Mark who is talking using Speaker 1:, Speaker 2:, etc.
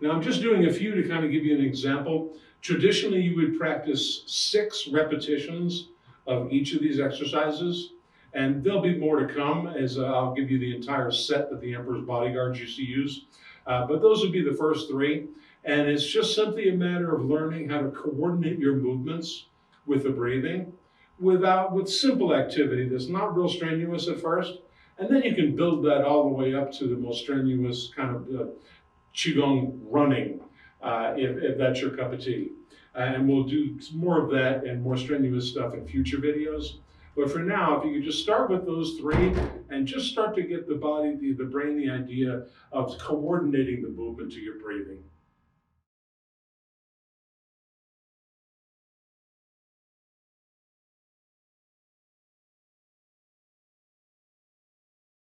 Speaker 1: Now I'm just doing a few to kind of give you an example. Traditionally, you would practice 6 repetitions of each of these exercises, and there'll be more to come as I'll give you the entire set that the Emperor's Bodyguards used to use. But those would be the first 3, and it's just simply a matter of learning how to coordinate your movements with the breathing with simple activity that's not real strenuous at first, and then you can build that all the way up to the most strenuous kind of Qigong running, if that's your cup of tea. And we'll do more of that and more strenuous stuff in future videos. But for now, if you could just start with those 3 and just start to get the body, the brain, the idea of coordinating the movement to your breathing.